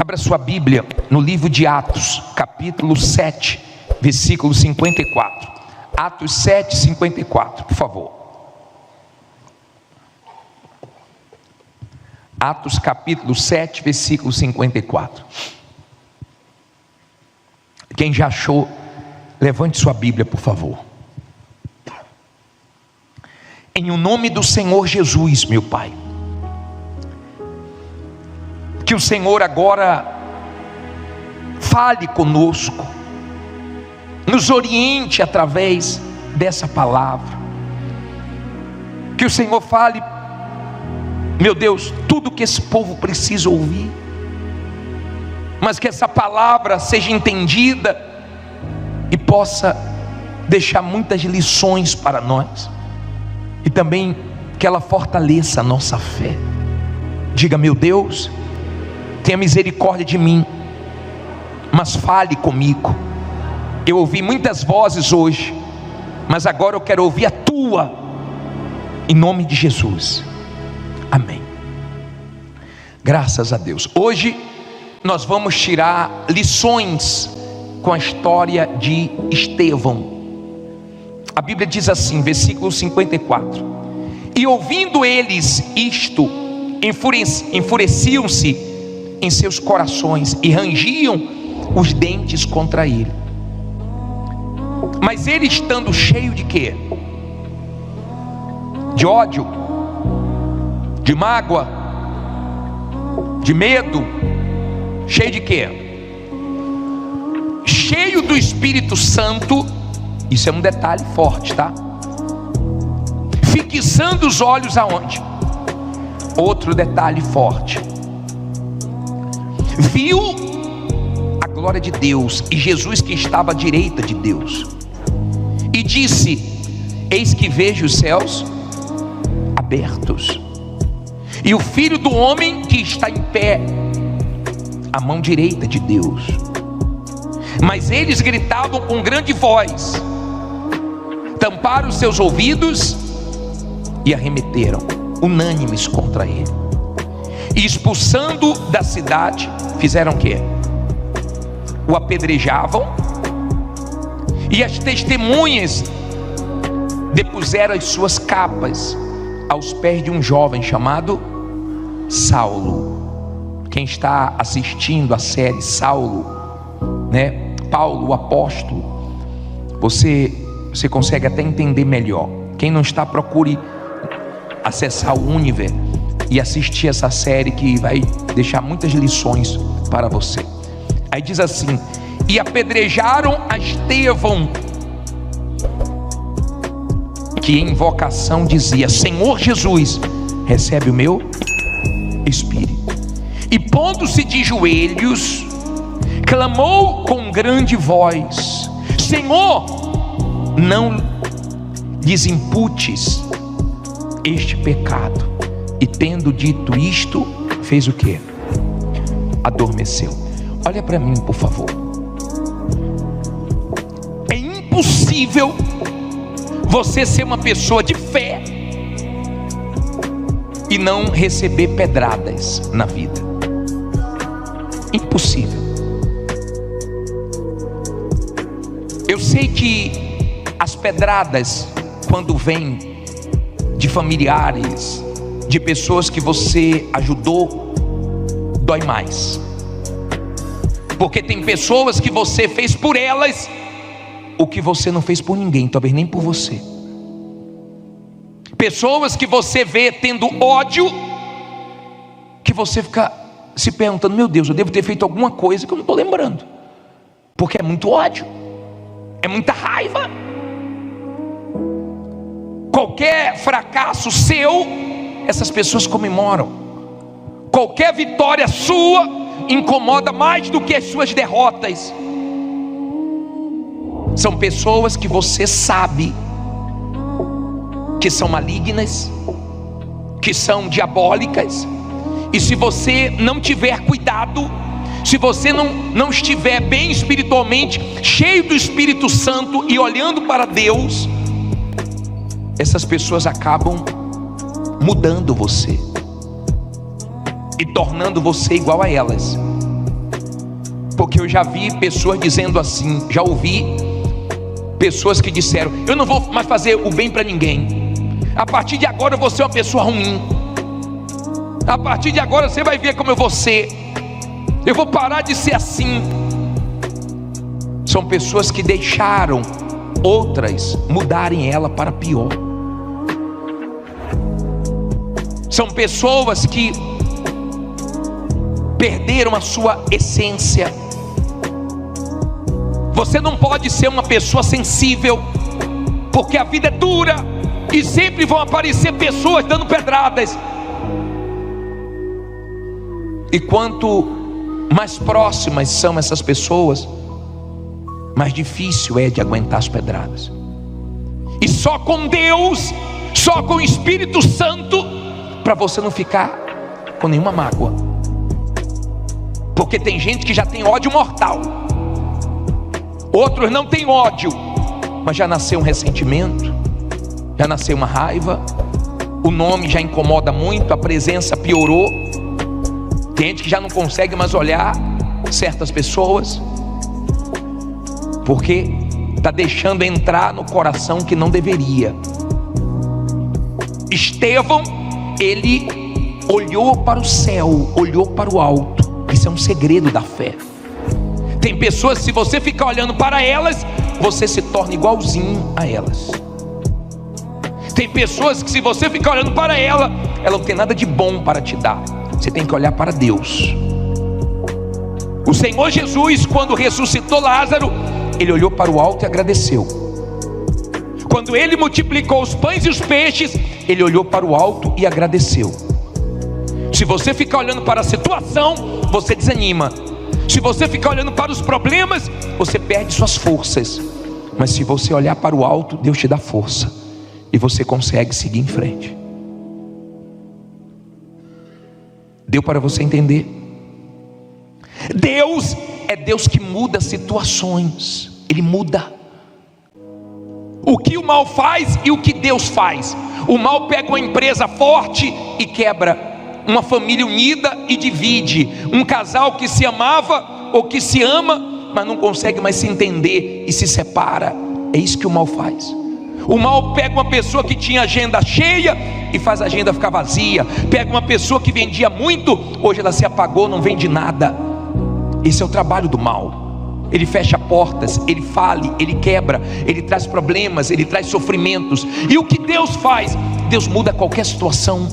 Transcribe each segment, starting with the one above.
Abra sua Bíblia no livro de Atos, capítulo 7, versículo 54. Atos 7, 54, por favor. Atos capítulo 7, versículo 54. Quem já achou, levante sua Bíblia, por favor. Em o nome do Senhor Jesus, meu Pai, que o Senhor agora fale conosco, nos oriente através dessa palavra, que o Senhor fale, meu Deus, tudo que esse povo precisa ouvir, mas que essa palavra seja entendida e possa deixar muitas lições para nós, e também que ela fortaleça a nossa fé. Diga: meu Deus, tenha misericórdia de mim, mas fale comigo. Eu ouvi muitas vozes hoje, mas agora eu quero ouvir a tua, em nome de Jesus, amém. Graças a Deus. Hoje nós vamos tirar lições com a história de Estevão. A Bíblia diz assim, versículo 54: e ouvindo eles isto, enfureciam-se em seus corações e rangiam os dentes contra ele. Mas ele, estando cheio de quê? De ódio, de mágoa, de medo, cheio de quê? Cheio do Espírito Santo. Isso é um detalhe forte, tá? Fixando os olhos aonde? Outro detalhe forte. Viu a glória de Deus e Jesus que estava à direita de Deus, e disse: eis que vejo os céus abertos, e o Filho do homem que está em pé à mão direita de Deus. Mas eles gritavam com grande voz, tamparam os seus ouvidos e arremeteram unânimes contra ele, e expulsando da cidade, fizeram o quê? O apedrejavam, e as testemunhas depuseram as suas capas aos pés de um jovem chamado Saulo. Quem está assistindo a série Saulo, né? Paulo, o apóstolo, você consegue até entender melhor. Quem não está, procure acessar o Univer e assistir essa série, que vai deixar muitas lições para você. Aí diz assim: e apedrejaram a Estevão, que em invocação dizia: Senhor Jesus, recebe o meu espírito. E pondo-se de joelhos, clamou com grande voz: Senhor, não lhes imputes este pecado. E tendo dito isto, fez o que? Adormeceu. Olha para mim, por favor. É impossível você ser uma pessoa de fé e não receber pedradas na vida. Impossível. Eu sei que as pedradas, quando vêm de familiares, de pessoas que você ajudou, dói mais, porque tem pessoas que você fez por elas o que você não fez por ninguém, talvez nem por você. Pessoas que você vê tendo ódio, que você fica se perguntando: meu Deus, eu devo ter feito alguma coisa que eu não estou lembrando, porque é muito ódio, é muita raiva. Qualquer fracasso seu, essas pessoas comemoram. Qualquer vitória sua incomoda mais do que as suas derrotas. São pessoas que você sabe que são malignas, que são diabólicas, e se você não tiver cuidado, se você não estiver bem espiritualmente, cheio do Espírito Santo e olhando para Deus, essas pessoas acabam mudando você e tornando você igual a elas. Porque eu já vi pessoas dizendo assim, já ouvi pessoas que disseram: eu não vou mais fazer o bem para ninguém, a partir de agora eu vou ser uma pessoa ruim, a partir de agora você vai ver como eu vou ser, eu vou parar de ser assim. São pessoas que deixaram outras mudarem ela para pior. São pessoas que perderam a sua essência. Você não pode ser uma pessoa sensível, porque a vida é dura e sempre vão aparecer pessoas dando pedradas. E quanto mais próximas são essas pessoas, mais difícil é de aguentar as pedradas. E só com Deus, só com o Espírito Santo, para você não ficar com nenhuma mágoa. Porque tem gente que já tem ódio mortal, outros não têm ódio, mas já nasceu um ressentimento, já nasceu uma raiva, o nome já incomoda muito, a presença piorou. Tem gente que já não consegue mais olhar certas pessoas, porque está deixando entrar no coração que não deveria. Estevão, ele olhou para o céu, olhou para o alto. Isso é um segredo da fé. Tem pessoas, se você ficar olhando para elas, você se torna igualzinho a elas. Tem pessoas que, se você ficar olhando para ela não tem nada de bom para te dar. Você tem que olhar para Deus. O Senhor Jesus, quando ressuscitou Lázaro, ele olhou para o alto e agradeceu. Quando ele multiplicou os pães e os peixes, ele olhou para o alto e agradeceu. Se você ficar olhando para a situação, você desanima. Se você ficar olhando para os problemas, você perde suas forças. Mas se você olhar para o alto, Deus te dá força e você consegue seguir em frente. Deu para você entender? Deus é Deus que muda situações. Ele muda o que o mal faz e o que Deus faz. O mal pega uma empresa forte e quebra, uma família unida e divide, um casal que se amava ou que se ama, mas não consegue mais se entender e se separa. É isso que o mal faz. O mal pega uma pessoa que tinha agenda cheia e faz a agenda ficar vazia. Pega uma pessoa que vendia muito, hoje ela se apagou, não vende nada. Esse é o trabalho do mal. Ele fecha portas, ele fale, ele quebra, ele traz problemas, ele traz sofrimentos. E o que Deus faz? Deus muda qualquer situação.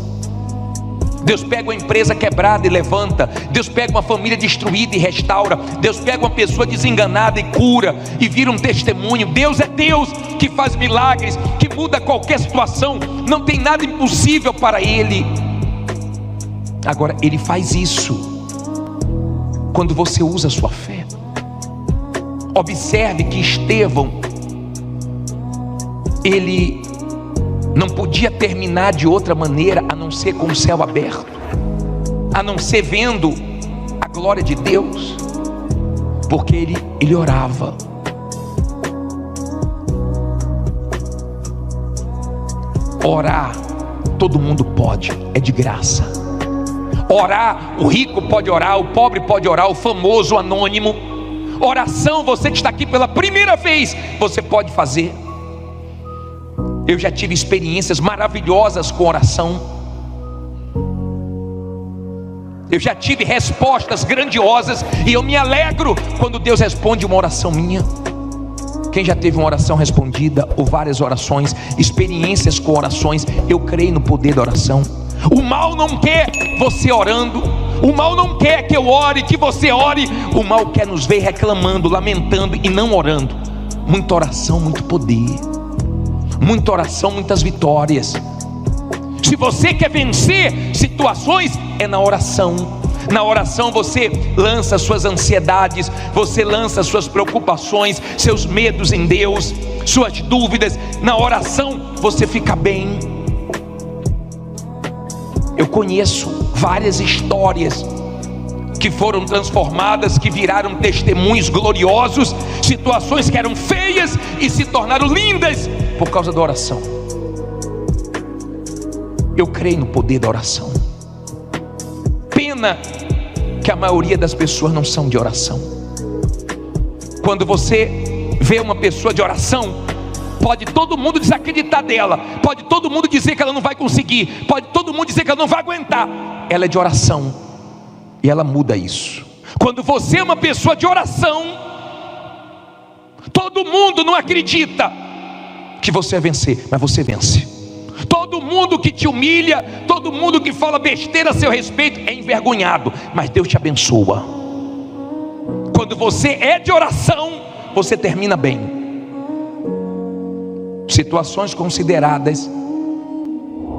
Deus pega uma empresa quebrada e levanta. Deus pega uma família destruída e restaura. Deus pega uma pessoa desenganada e cura e vira um testemunho. Deus é Deus que faz milagres, que muda qualquer situação. Não tem nada impossível para Ele. Agora, Ele faz isso quando você usa a sua fé. Observe que Estevão, ele não podia terminar de outra maneira a não ser com o céu aberto, a não ser vendo a glória de Deus, porque ele orava. Orar, todo mundo pode, é de graça. Orar, o rico pode orar, o pobre pode orar, o famoso, o anônimo. Oração, você que está aqui pela primeira vez, você pode fazer. Eu já tive experiências maravilhosas com oração. Eu já tive respostas grandiosas e eu me alegro quando Deus responde uma oração minha. Quem já teve uma oração respondida ou várias orações, experiências com orações? Eu creio no poder da oração. O mal não quer você orando, o mal não quer que eu ore, que você ore. O mal quer nos ver reclamando, lamentando e não orando. Muita oração, muito poder. Muita oração, muitas vitórias. Se você quer vencer situações, é na oração. Na oração você lança suas ansiedades, você lança suas preocupações, seus medos em Deus, suas dúvidas. Na oração você fica bem. Eu conheço várias histórias que foram transformadas, que viraram testemunhos gloriosos, situações que eram feias e se tornaram lindas por causa da oração. Eu creio no poder da oração. Pena que a maioria das pessoas não são de oração. Quando você vê uma pessoa de oração, pode todo mundo desacreditar dela, pode todo mundo dizer que ela não vai conseguir, pode todo mundo dizer que ela não vai aguentar. Ela é de oração e ela muda isso. Quando você é uma pessoa de oração, todo mundo não acredita que você vai vencer, mas você vence. Todo mundo que te humilha, todo mundo que fala besteira a seu respeito é envergonhado, mas Deus te abençoa. Quando você é de oração, você termina bem. Situações consideradas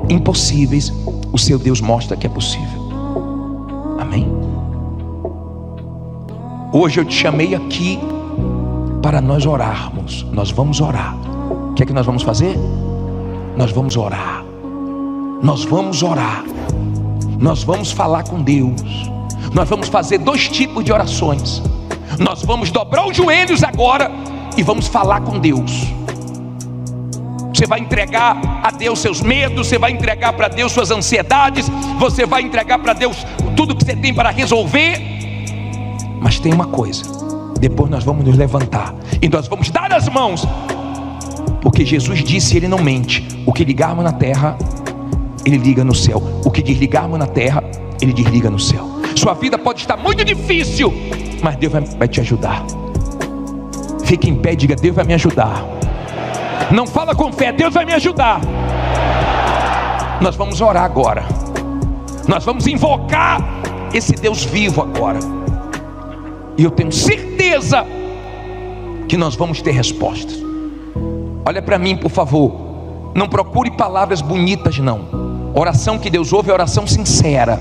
impossíveis, o seu Deus mostra que é possível. Amém? Hoje eu te chamei aqui para nós orarmos. Nós vamos orar. O que é que nós vamos fazer? Nós vamos orar. Nós vamos orar. Nós vamos falar com Deus. Nós vamos fazer 2 tipos de orações. Nós vamos dobrar os joelhos agora e vamos falar com Deus. Você vai entregar a Deus seus medos, você vai entregar para Deus suas ansiedades, você vai entregar para Deus tudo que você tem para resolver. Mas tem uma coisa: depois nós vamos nos levantar e nós vamos dar as mãos, porque Jesus disse, Ele não mente: o que ligarmos na terra, Ele liga no céu; o que desligarmos na terra, Ele desliga no céu. Sua vida pode estar muito difícil, mas Deus vai te ajudar. Fique em pé e diga: Deus vai me ajudar. Não fala com fé: Deus vai me ajudar. Nós vamos orar agora. Nós vamos invocar esse Deus vivo agora. E eu tenho certeza que nós vamos ter respostas. Olha para mim, por favor. Não procure palavras bonitas, não. Oração que Deus ouve é oração sincera.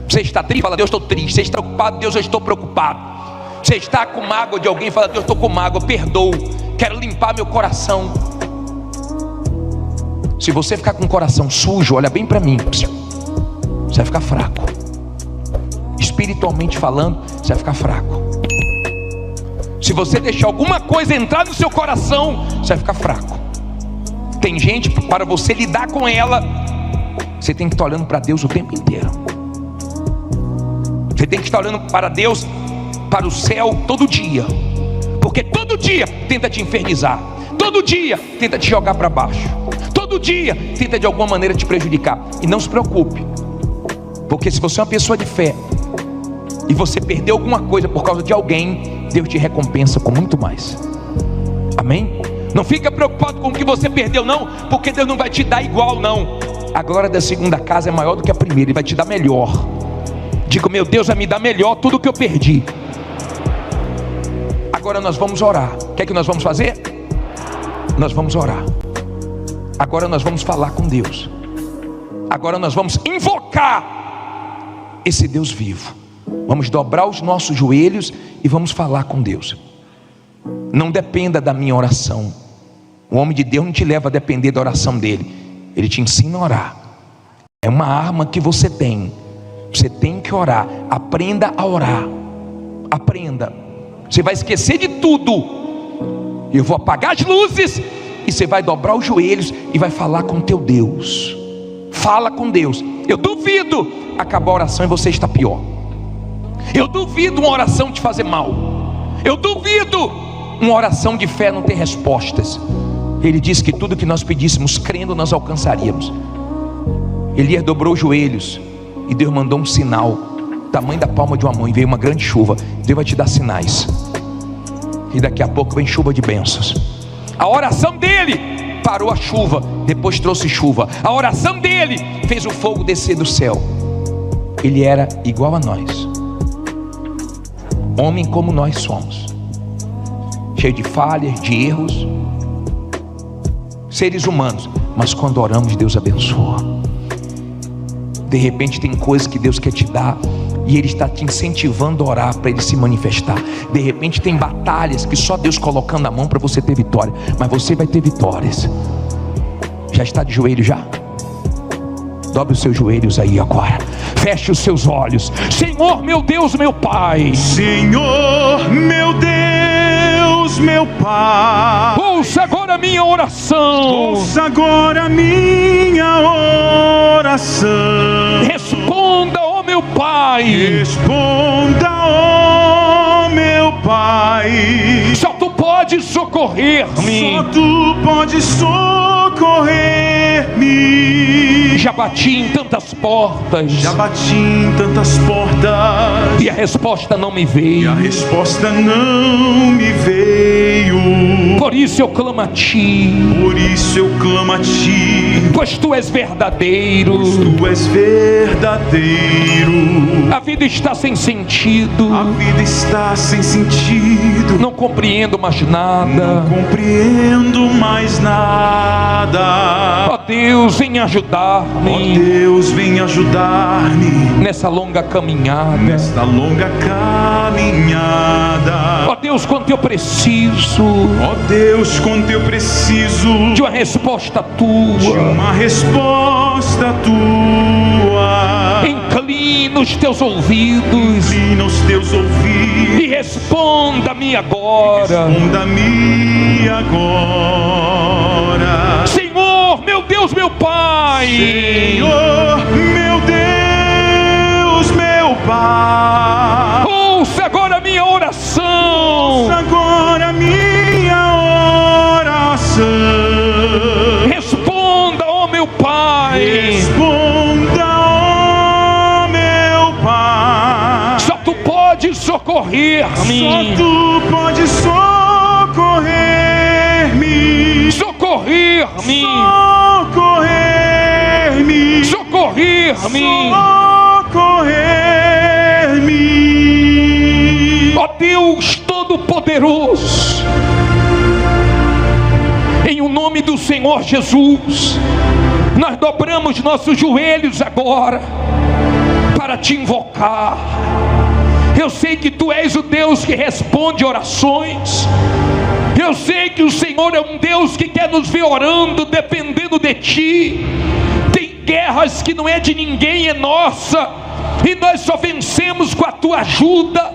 Você está triste? Fala: Deus, estou triste. Você está preocupado? Deus, eu estou preocupado. Você está com mágoa de alguém? Fala: Deus, estou com mágoa, perdoo, quero limpar meu coração. Se você ficar com o coração sujo, olha bem para mim, você vai ficar fraco. Espiritualmente falando, você vai ficar fraco. Se você deixar alguma coisa entrar no seu coração, você vai ficar fraco. Tem gente, para você lidar com ela, você tem que estar olhando para Deus o tempo inteiro. Você tem que estar olhando para Deus, para o céu todo dia, porque todo dia tenta te infernizar, todo dia tenta te jogar para baixo, todo dia tenta de alguma maneira te prejudicar. E não se preocupe, porque se você é uma pessoa de fé e você perdeu alguma coisa por causa de alguém, Deus te recompensa com muito mais. Amém? Não fica preocupado com o que você perdeu, não, porque Deus não vai te dar igual, não. A glória da segunda casa é maior do que a primeira, Ele vai te dar melhor. Digo: meu Deus vai me dar melhor tudo que eu perdi. Agora nós vamos orar. O que é que nós vamos fazer? Nós vamos orar. Agora nós vamos falar com Deus. Agora nós vamos invocar esse Deus vivo. Vamos dobrar os nossos joelhos e vamos falar com Deus. Não dependa da minha oração. O homem de Deus não te leva a depender da oração dele. Ele te ensina a orar. É uma arma que você tem. Você tem que orar. Aprenda a orar. Aprenda. Você vai esquecer de tudo. Eu vou apagar as luzes e você vai dobrar os joelhos e vai falar com teu Deus. Fala com Deus. Eu duvido acabar a oração e você está pior. Eu duvido uma oração te fazer mal. Eu duvido uma oração de fé não ter respostas. Ele disse que tudo que nós pedíssemos crendo nós alcançaríamos. Elias dobrou os joelhos e Deus mandou um sinal, tamanho da palma de uma mão, e veio uma grande chuva. Deus vai te dar sinais, e daqui a pouco vem chuva de bênçãos. A oração dele parou a chuva, depois trouxe chuva. A oração dele fez o fogo descer do céu. Ele era igual a nós, homem como nós somos, cheio de falhas, de erros, seres humanos. Mas quando oramos, Deus abençoa. De repente tem coisas que Deus quer te dar e Ele está te incentivando a orar para Ele se manifestar. De repente tem batalhas que só Deus colocando a mão para você ter vitória. Mas você vai ter vitórias. Já está de joelho já? Dobre os seus joelhos aí agora. Feche os seus olhos. Senhor meu Deus, meu Pai. Senhor meu Deus, meu Pai. Ouça agora a minha oração. Ouça agora a minha oração. Responda, ó meu Pai. Responda, ó meu Pai. Só tu podes socorrer-me. Só tu podes socorrer-me. Já bati em tantas portas, Já bati em tantas portas e a resposta não me e veio. a resposta não me veio. Por isso eu clamo a ti, Por isso eu clamo a ti, pois tu és verdadeiro. tu és verdadeiro. A vida está sem sentido, A vida está sem sentido. não compreendo mais nada. Não compreendo mais nada. Ó Deus, vem Ó ajudar-me Deus, vem ajudar-me nessa longa caminhada. nesta longa caminhada. Ó Deus, quanto eu preciso Ó Deus, quanto eu preciso de uma resposta de tua. uma resposta tua. Inclina os teus ouvidos Inclina os teus ouvidos, e responda-me agora. responda-me agora. Senhor, meu Deus, meu Pai, Senhor, meu Deus, meu Pai, ouça agora a minha oração. agora minha oração. Responda, ó meu Pai. Responda, ó meu Pai. Só tu podes Só socorrer-me. tu podes socorrer-me. Socorrer-me. Socorrer-me. Socorrer-me. Socorrer-me. Ó Deus Todo-Poderoso, em o nome do Senhor Jesus, nós dobramos nossos joelhos agora para te invocar. Eu sei que tu és o Deus que responde orações. Eu sei que o Senhor é um Deus que quer nos ver orando, dependendo de ti. Tem guerras que não é de ninguém, é nossa, e nós só vencemos com a tua ajuda.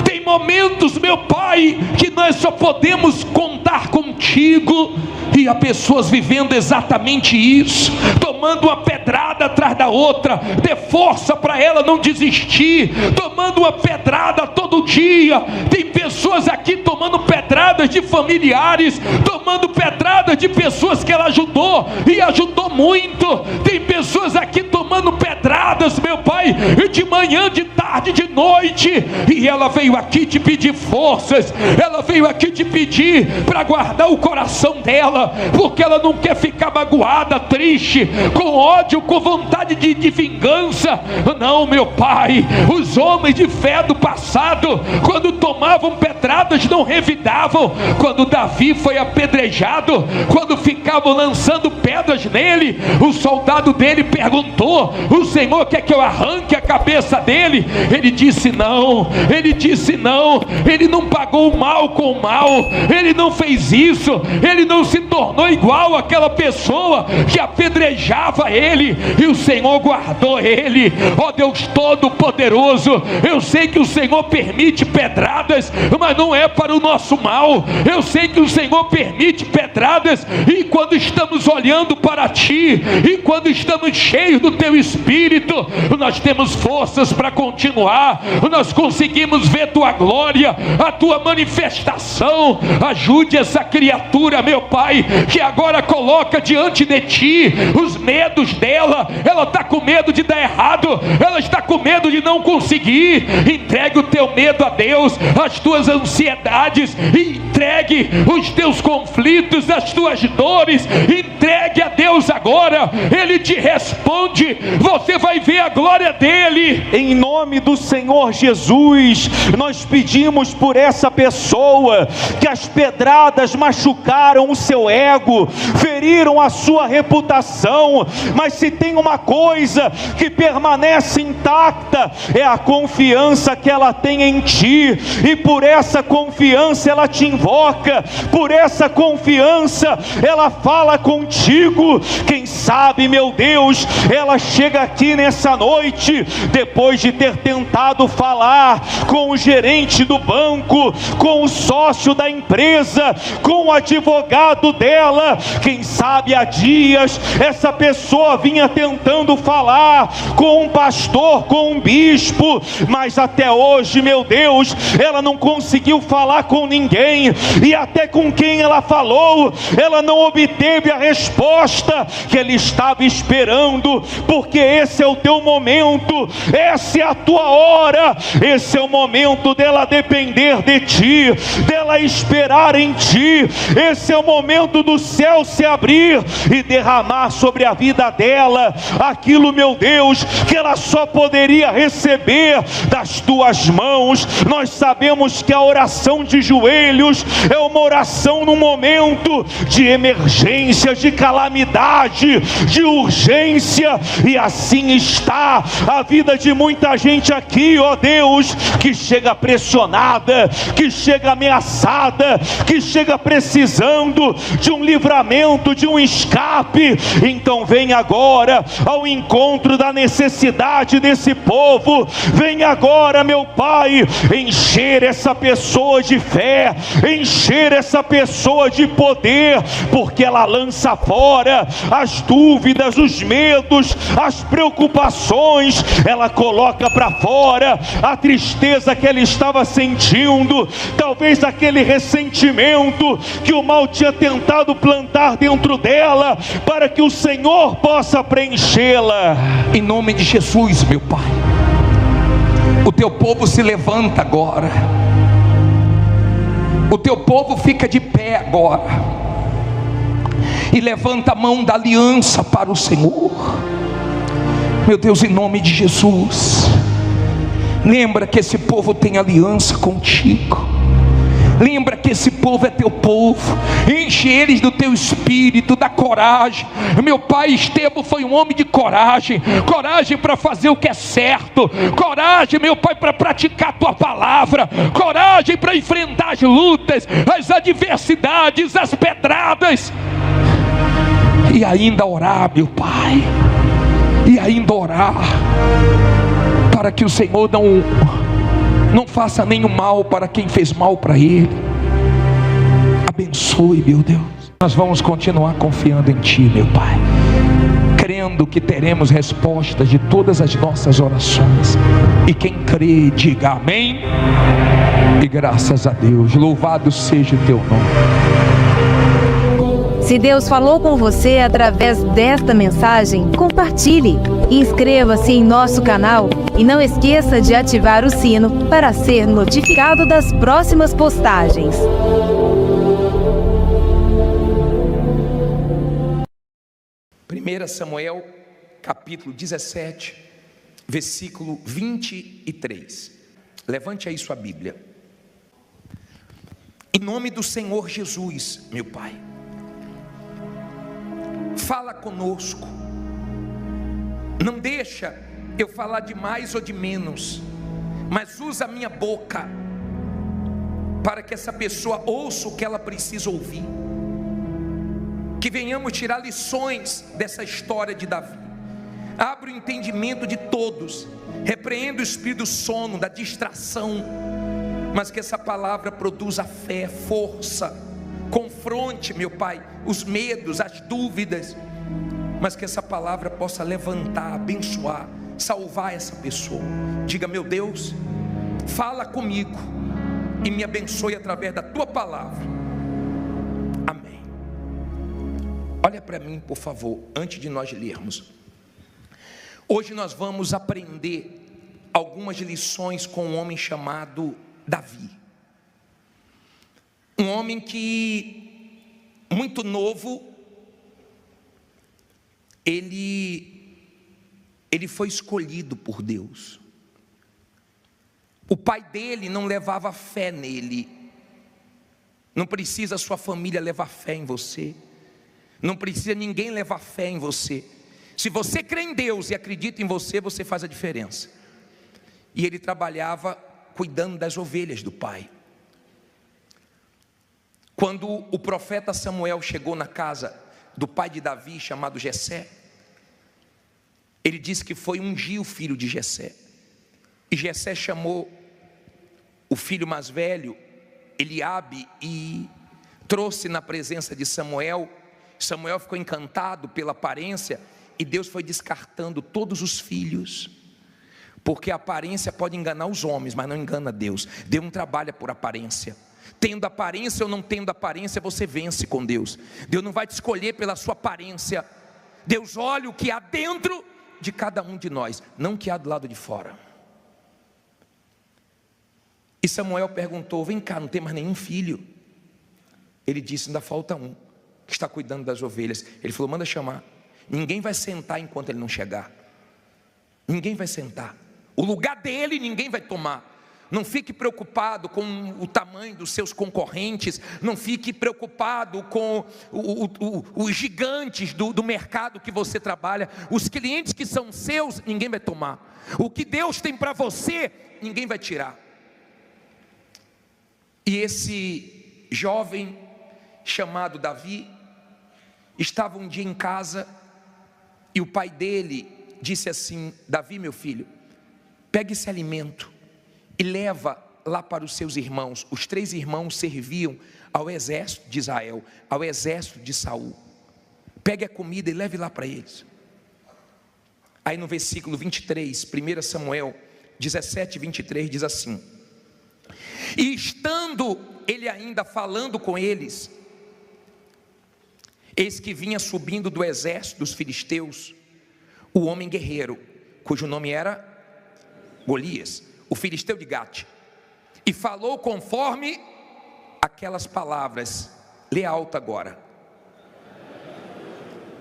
Tem momentos, meu Pai, que nós só podemos contar contigo, e há pessoas vivendo exatamente isso, tomando uma pedrada atrás da outra. Dê força para ela não desistir, tomando uma pedrada todo dia. Tem pessoas aqui tomando pedradas de familiares, tomando pedradas de pessoas que ela ajudou e ajudou muito. Tem pessoas aqui tomando pedradas, meu Pai, de manhã, de tarde, de noite, e ela veio aqui te pedir forças. Ela veio aqui te pedir para guardar o coração dela, porque ela não quer ficar magoada, triste, com ódio, com vontade de vingança. Não, meu Pai, os homens de fé do passado, quando tomavam pedradas, não revidavam. Quando Davi foi apedrejado, quando ficavam lançando pedras nele, o soldado dele perguntou: o Senhor quer que eu arranque a cabeça dele? Ele disse não. Ele disse não. Ele não pagou o mal com o mal. Ele não fez isso. Ele não se tornou igual àquela pessoa que apedrejava ele, e o Senhor guardou ele. Ó Deus Todo-Poderoso, eu sei que o Senhor permite pedradas, mas não é para o nosso mal. Eu sei que o Senhor permite pedradas, e quando estamos olhando para ti, e quando estamos cheios do teu Espírito, nós temos forças para continuar. Nós conseguimos ver tua glória, a tua manifestação. Ajude essa criatura, meu Pai, que agora coloca diante de ti os medos dela. Ela está com medo de dar errado, ela está com medo de não conseguir. Entregue o teu medo a Deus, as tuas ansiedades, entregue os teus conflitos, as tuas dores, entregue a Deus agora. Ele te responde, você vai ver a glória dele. Em nome do Senhor Jesus, nós pedimos por essa pessoa que as pedradas machucaram o seu ego, feriram a sua reputação, mas se tem uma coisa que permanece intacta, é a confiança que ela tem em ti, e por essa confiança ela te invoca, por essa confiança ela fala contigo. Quem sabe, meu Deus, ela chega aqui nessa noite, depois de ter tentado falar com o gerente do banco, com o sócio da empresa, com o advogado dela. Quem sabe há dias essa pessoa vinha tentando falar com um pastor, com um bispo, mas até hoje, meu Deus, ela não conseguiu falar com ninguém, e até com quem ela falou, ela não obteve a resposta que ela estava esperando, porque esse é o teu momento, essa é a tua hora, esse é o momento dela depender de ti, dela esperar em ti, esse é o momento do céu se abrir e derramar sobre a vida dela aquilo, meu Deus, que ela só poderia receber das tuas mãos. Nós sabemos que a oração de joelhos é uma oração num momento de emergência, de calamidade, de urgência, e assim está a vida de muita gente aqui, ó Deus, que chega pressionada, que chega ameaçada, que chega precisando de um livramento, de um escape. Então vem agora ao encontro da necessidade desse povo, vem agora, meu Pai, encher essa pessoa de fé, encher essa pessoa de poder, porque ela lança fora as dúvidas, os medos, as preocupações, ela coloca para fora a tristeza que ela estava sentindo, talvez aquele ressentimento que o mal tinha tentado plantar dentro dela, para que o Senhor possa preenchê-la. Em nome de Jesus, meu Pai, o teu povo se levanta agora, o teu povo fica de pé agora, e levanta a mão da aliança para o Senhor. Meu Deus, em nome de Jesus, lembra que esse povo tem aliança contigo, lembra que esse povo é teu povo, enche eles do teu espírito, da coragem. Meu pai, Estevão foi um homem de coragem, coragem para fazer o que é certo, coragem, meu pai, para praticar a tua palavra, coragem para enfrentar as lutas, as adversidades, as pedradas, e ainda orar, meu pai, e ainda orar, para que o Senhor não faça nenhum mal para quem fez mal para ele. Abençoe, meu Deus. Nós vamos continuar confiando em ti, meu Pai, crendo que teremos respostas de todas as nossas orações, e quem crê, diga amém, e graças a Deus. Louvado seja o teu nome. Se Deus falou com você através desta mensagem, compartilhe, inscreva-se em nosso canal e não esqueça de ativar o sino para ser notificado das próximas postagens. 1 Samuel capítulo 17, versículo 23. Levante aí sua Bíblia. Em nome do Senhor Jesus, meu Pai, fala conosco, não deixa eu falar de mais ou de menos, mas usa a minha boca para que essa pessoa ouça o que ela precisa ouvir, que venhamos tirar lições dessa história de Davi. Abre o entendimento de todos, repreenda o espírito do sono, da distração, mas que essa palavra produza fé, força, confronte, meu Pai, os medos, as dúvidas, mas que essa palavra possa levantar, abençoar, salvar essa pessoa. Diga: meu Deus, fala comigo e me abençoe através da tua palavra. Amém. Olha para mim, por favor, antes de nós lermos. Hoje nós vamos aprender algumas lições com um homem chamado Davi. Um homem que, muito novo, ele foi escolhido por Deus. O pai dele não levava fé nele. Não precisa a sua família levar fé em você, não precisa ninguém levar fé em você. Se você crê em Deus e acredita em você, você faz a diferença. E ele trabalhava cuidando das ovelhas do pai. Quando o profeta Samuel chegou na casa do pai de Davi, chamado Jessé, ele disse que foi ungir o filho de Jessé. E Jessé chamou o filho mais velho, Eliabe, e trouxe na presença de Samuel. Samuel ficou encantado pela aparência, e Deus foi descartando todos os filhos, Porque a aparência pode enganar os homens, mas não engana Deus. Deus não trabalha por aparência. Tendo aparência ou não tendo aparência, você vence com Deus. Deus não vai te escolher pela sua aparência. Deus olha o que há dentro de cada um de nós, não o que há do lado de fora. E Samuel perguntou: vem cá, não tem mais nenhum filho? Ele disse: ainda falta um, que está cuidando das ovelhas. Ele falou: manda chamar. Ninguém vai sentar enquanto ele não chegar. Ninguém vai sentar. O lugar dele ninguém vai tomar. Não fique preocupado com o tamanho dos seus concorrentes. Não fique preocupado com os gigantes do mercado que você trabalha. Os clientes que são seus, ninguém vai tomar. O que Deus tem para você, ninguém vai tirar. E esse jovem chamado Davi estava um dia em casa e o pai dele disse assim: Davi, meu filho, pega esse alimento e leva lá para os seus irmãos. Os 3 irmãos serviam ao exército de Israel, ao exército de Saul. Pegue a comida e leve lá para eles. Aí no versículo 23, 1 Samuel 17, 23 diz assim: e estando ele ainda falando com eles, eis que vinha subindo do exército dos filisteus o homem guerreiro, cujo nome era Golias, o filisteu de Gate, e falou conforme aquelas palavras. Lê alto agora.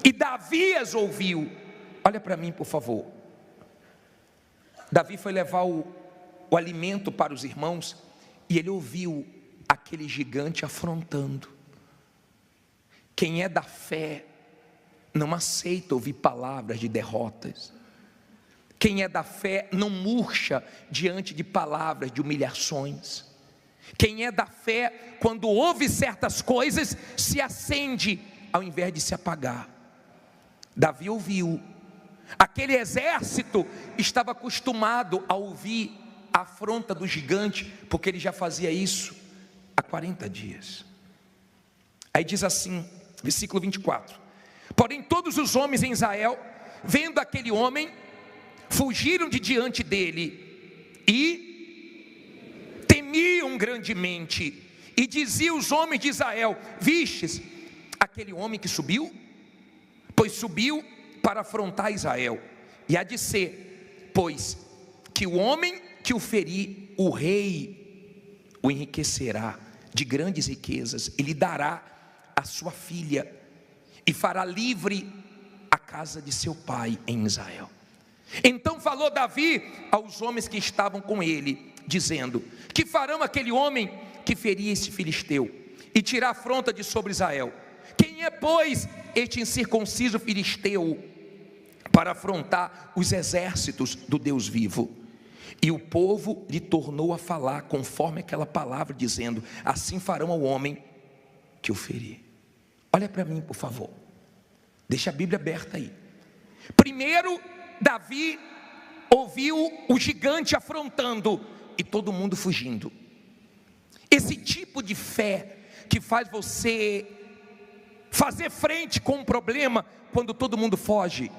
E Davi as ouviu. Olha para mim, por favor. Davi foi levar o alimento para os irmãos e ele ouviu aquele gigante afrontando. Quem é da fé não aceita ouvir palavras de derrotas. Quem é da fé não murcha diante de palavras de humilhações. Quem é da fé, quando ouve certas coisas, se acende ao invés de se apagar. Davi ouviu. Aquele exército estava acostumado a ouvir a afronta do gigante, porque ele já fazia isso há 40 dias. Aí diz assim, versículo 24: porém todos os homens em Israel, vendo aquele homem, fugiram de diante dele e temiam grandemente. E diziam os homens de Israel: vistes aquele homem que subiu? Pois subiu para afrontar Israel. E há de ser, pois, que o homem que o ferir, o rei o enriquecerá de grandes riquezas, e lhe dará a sua filha, e fará livre a casa de seu pai em Israel. Então falou Davi aos homens que estavam com ele, dizendo: que farão aquele homem que ferir esse filisteu e tirar a afronta de sobre Israel? Quem é, pois, este incircunciso filisteu para afrontar os exércitos do Deus vivo? E o povo lhe tornou a falar conforme aquela palavra, dizendo: assim farão ao homem que o ferir. Olha para mim, por favor. Deixa a Bíblia aberta aí. Primeiro, Davi ouviu o gigante afrontando e todo mundo fugindo. Esse tipo de fé que faz você fazer frente com um problema quando todo mundo foge.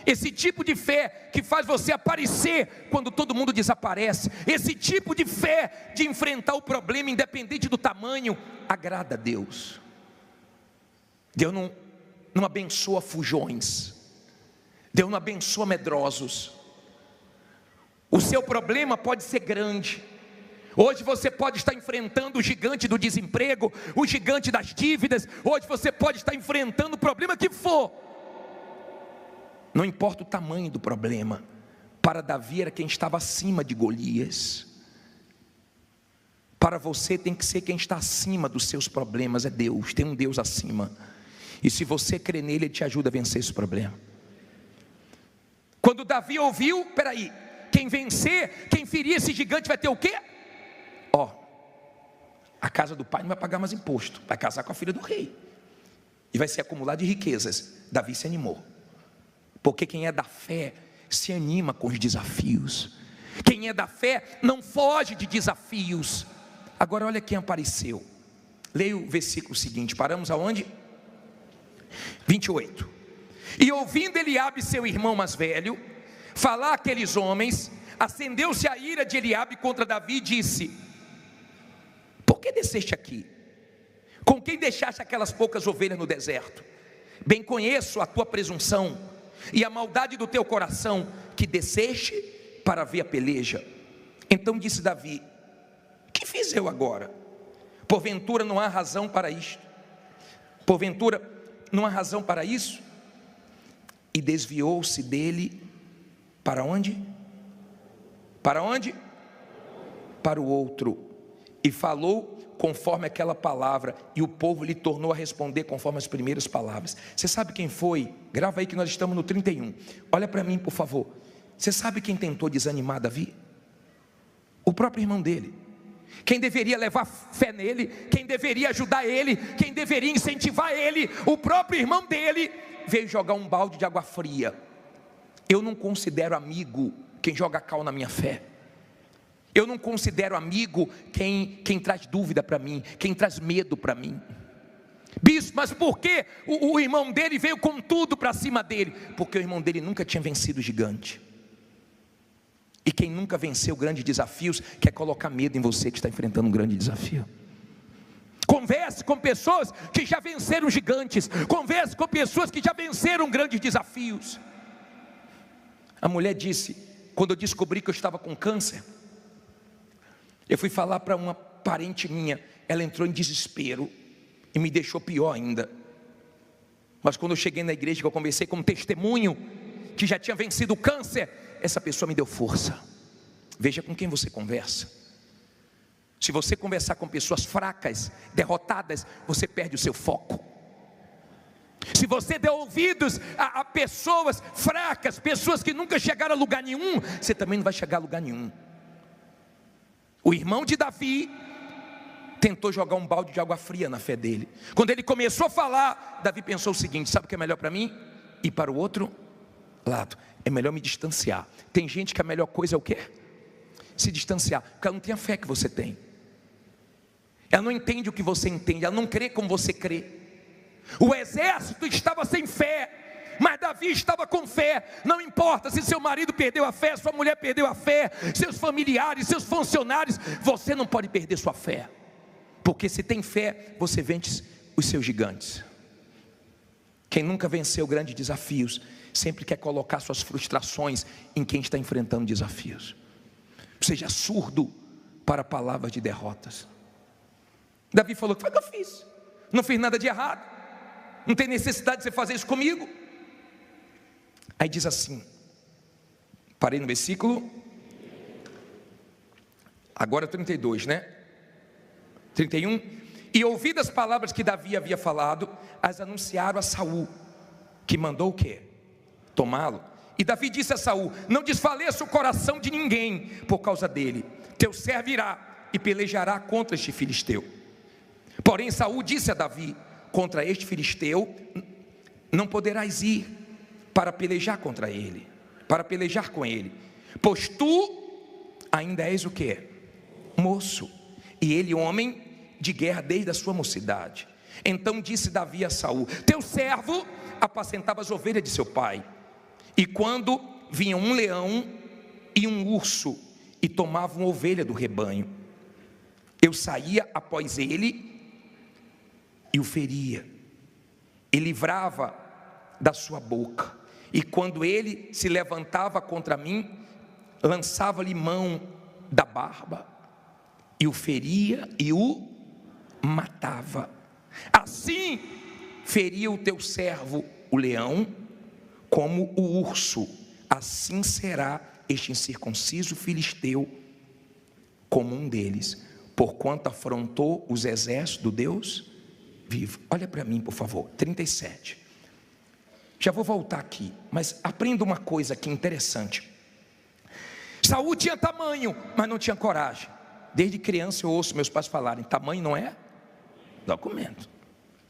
Esse tipo de fé que faz você aparecer quando todo mundo desaparece. Esse tipo de fé de enfrentar o problema independente do tamanho, agrada a Deus. Deus não abençoa fujões. Deus não abençoa medrosos. O seu problema pode ser grande. Hoje você pode estar enfrentando o gigante do desemprego, o gigante das dívidas. Hoje você pode estar enfrentando o problema que for. Não importa o tamanho do problema. Para Davi era quem estava acima de Golias. Para você tem que ser quem está acima dos seus problemas. É Deus, tem um Deus acima. E se você crê nele, ele te ajuda a vencer esse problema. Quando Davi ouviu, peraí, quem vencer, quem ferir esse gigante vai ter o quê? A casa do pai não vai pagar mais imposto, vai casar com a filha do rei e vai se acumular de riquezas. Davi se animou, porque quem é da fé se anima com os desafios. Quem é da fé não foge de desafios. Agora olha quem apareceu. Leia o versículo seguinte, paramos aonde? 28. E ouvindo Eliabe, seu irmão mais velho, falar aqueles homens, acendeu-se a ira de Eliabe contra Davi e disse: por que desceste aqui? Com quem deixaste aquelas poucas ovelhas no deserto? Bem conheço a tua presunção e a maldade do teu coração, que desceste para ver a peleja. Então disse Davi: que fiz eu agora? Porventura não há razão para isto? Porventura não há razão para isso? E desviou-se dele para onde? Para onde? Para o outro. E falou conforme aquela palavra, e o povo lhe tornou a responder conforme as primeiras palavras. Você sabe quem foi? Grava aí que nós estamos no 31. Olha para mim, por favor. Você sabe quem tentou desanimar Davi? O próprio irmão dele. Quem deveria levar fé nele, quem deveria ajudar ele, quem deveria incentivar ele, o próprio irmão dele, veio jogar um balde de água fria. Eu não considero amigo quem joga cal na minha fé. Eu não considero amigo quem traz dúvida para mim, quem traz medo para mim. Bispo, mas por que o irmão dele veio com tudo para cima dele? Porque o irmão dele nunca tinha vencido o gigante. E quem nunca venceu grandes desafios, quer colocar medo em você que está enfrentando um grande desafio. Converse com pessoas que já venceram gigantes. Converse com pessoas que já venceram grandes desafios. A mulher disse, quando eu descobri que eu estava com câncer, eu fui falar para uma parente minha, ela entrou em desespero e me deixou pior ainda. Mas quando eu cheguei na igreja, que eu conversei com um testemunho que já tinha vencido o câncer, essa pessoa me deu força. Veja com quem você conversa. Se você conversar com pessoas fracas, derrotadas, você perde o seu foco. Se você der ouvidos a pessoas fracas, pessoas que nunca chegaram a lugar nenhum, você também não vai chegar a lugar nenhum. O irmão de Davi tentou jogar um balde de água fria na fé dele. Quando ele começou a falar, Davi pensou o seguinte: sabe o que é melhor para mim? Ir para o outro lado. É melhor me distanciar. Tem gente que a melhor coisa é o quê? Se distanciar, porque ela não tem a fé que você tem. Ela não entende o que você entende, ela não crê como você crê. O exército estava sem fé, mas Davi estava com fé. Não importa se seu marido perdeu a fé, sua mulher perdeu a fé, seus familiares, seus funcionários, você não pode perder sua fé. Porque se tem fé, você vence os seus gigantes. Quem nunca venceu grandes desafios, sempre quer colocar suas frustrações em quem está enfrentando desafios. Seja surdo para palavras de derrotas. Davi falou: o que foi que eu fiz? Não fiz nada de errado. Não tem necessidade de você fazer isso comigo. Aí diz assim, parei no versículo, agora 32, né? 31. E ouvidas as palavras que Davi havia falado, as anunciaram a Saul, que mandou o quê? Tomá-lo. E Davi disse a Saul: não desfaleça o coração de ninguém por causa dele. Teu servo irá e pelejará contra este filisteu. Porém Saul disse a Davi: contra este filisteu não poderás ir para pelejar contra ele, para pelejar com ele, pois tu ainda és o quê? Moço, e ele homem de guerra desde a sua mocidade. Então disse Davi a Saul: teu servo apacentava as ovelhas de seu pai, e quando vinha um leão e um urso e tomavam ovelha do rebanho, eu saía após ele e o feria, e livrava da sua boca. E quando ele se levantava contra mim, lançava-lhe mão da barba, e o feria e o matava. Assim feria o teu servo o leão, como o urso, assim será este incircunciso filisteu como um deles, porquanto afrontou os exércitos do Deus vivo. Olha para mim, por favor, 37. Já vou voltar aqui, mas aprenda uma coisa aqui interessante. Saul tinha tamanho, mas não tinha coragem. Desde criança eu ouço meus pais falarem: tamanho não é documento.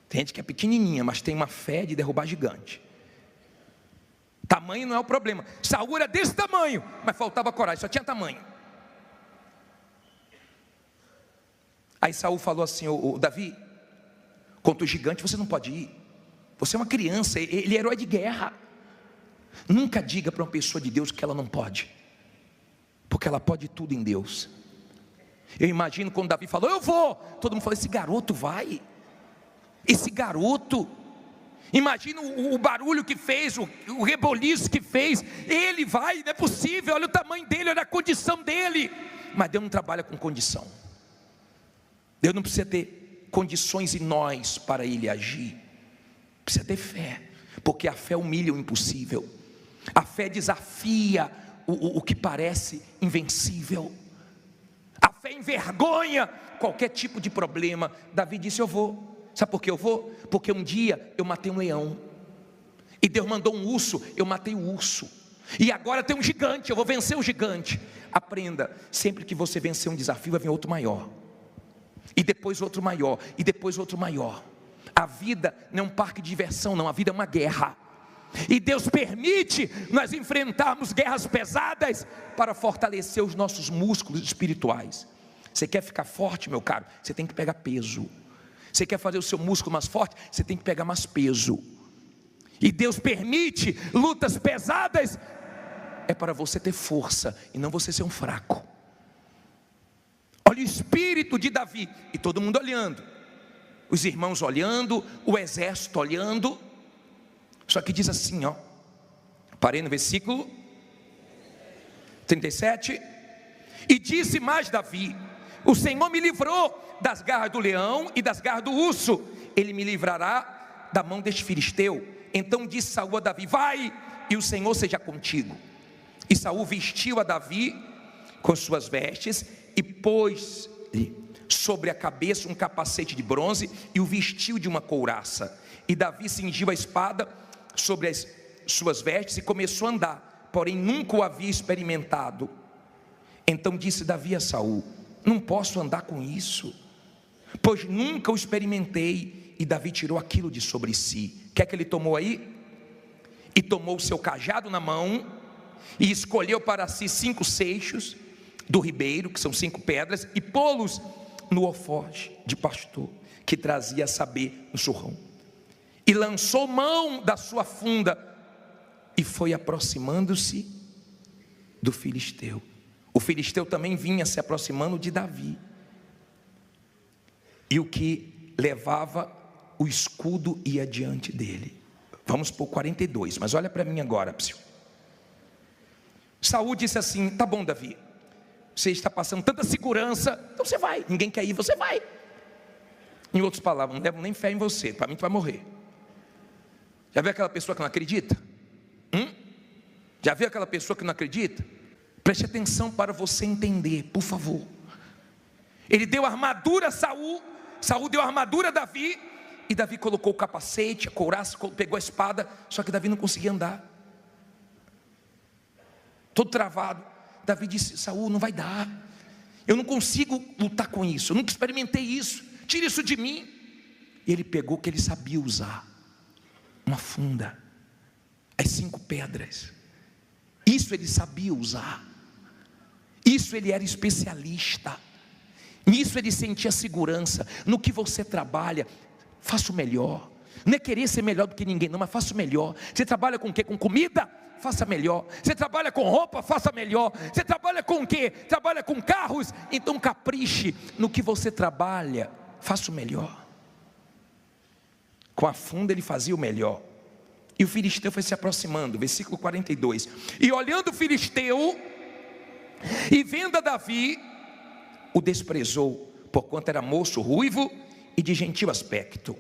Tem gente que é pequenininha, mas tem uma fé de derrubar gigante. Tamanho não é o problema. Saul era desse tamanho, mas faltava coragem, só tinha tamanho. Aí Saul falou assim: ô Davi, contra o gigante você não pode ir. Você é uma criança, ele é herói de guerra. Nunca diga para uma pessoa de Deus que ela não pode. porque ela pode tudo em Deus. Eu imagino quando Davi falou, eu vou, todo mundo falou, esse garoto vai, esse garoto, imagina o barulho que fez, o reboliço que fez, ele vai, não é possível, olha o tamanho dele, olha a condição dele. Mas Deus não trabalha com condição. Deus não precisa ter condições em nós para Ele agir. Precisa ter fé, porque a fé humilha o impossível. A fé desafia o que parece invencível. A fé envergonha qualquer tipo de problema. Davi disse, eu vou. Sabe por que eu vou? Porque um dia eu matei um leão, e Deus mandou um urso, eu matei o urso, e agora tem um gigante, eu vou vencer o gigante. Aprenda, sempre que você vencer um desafio, vai vir outro maior, e depois outro maior, e depois outro maior. A vida não é um parque de diversão não, a vida é uma guerra, e Deus permite nós enfrentarmos guerras pesadas, para fortalecer os nossos músculos espirituais. Você quer ficar forte, meu caro? Você tem que pegar peso. Você quer fazer o seu músculo mais forte? Você tem que pegar mais peso. E Deus permite lutas pesadas, é para você ter força, e não você ser um fraco. Olha o espírito de Davi, e todo mundo olhando, os irmãos olhando, o exército olhando. Só que diz assim, ó, parei no versículo 37, e disse mais Davi, o Senhor me livrou das garras do leão e das garras do urso, Ele me livrará da mão deste filisteu. Então disse Saul a Davi, vai, e o Senhor seja contigo. E Saul vestiu a Davi com suas vestes, e pôs-lhe sobre a cabeça um capacete de bronze, e o vestiu de uma couraça. E Davi cingiu a espada sobre as suas vestes, e começou a andar, porém nunca o havia experimentado. Então disse Davi a Saul, não posso andar com isso, pois nunca o experimentei. E Davi tirou aquilo de sobre si. O que é que ele tomou aí? E tomou o seu cajado na mão, e escolheu para si 5 seixos do ribeiro, que são 5 pedras, e pô-los no alforje de pastor, que trazia a saber no surrão. E lançou mão da sua funda, e foi aproximando-se do filisteu. O filisteu também vinha se aproximando de Davi, e o que levava o escudo ia diante dele. Vamos por 42, mas olha para mim agora, psiu. Saul disse assim, tá bom Davi, você está passando tanta segurança, então você vai, ninguém quer ir, você vai. Em outras palavras, não levo nem fé em você, para mim tu vai morrer. Já viu aquela pessoa que não acredita? Já viu aquela pessoa que não acredita? Preste atenção para você entender, por favor. Ele deu a armadura a Saul, Saul deu a armadura a Davi, e Davi colocou o capacete, a couraça, pegou a espada, só que Davi não conseguia andar, todo travado. Davi disse, Saul, não vai dar, eu não consigo lutar com isso, eu nunca experimentei isso, tira isso de mim. E ele pegou o que ele sabia usar, uma funda, as 5 pedras, isso ele sabia usar, isso ele era especialista, nisso ele sentia segurança. No que você trabalha, faça o melhor. Não é querer ser melhor do que ninguém não, mas faça o melhor. Você trabalha com o quê? Com comida? Faça melhor. Você trabalha com roupa? Faça melhor. Você trabalha com o quê? Trabalha com carros? Então capriche no que você trabalha, faça o melhor. Com a funda ele fazia o melhor. E o filisteu foi se aproximando, versículo 42. E olhando o filisteu, e vendo a Davi, o desprezou, porquanto era moço, ruivo e de gentil aspecto.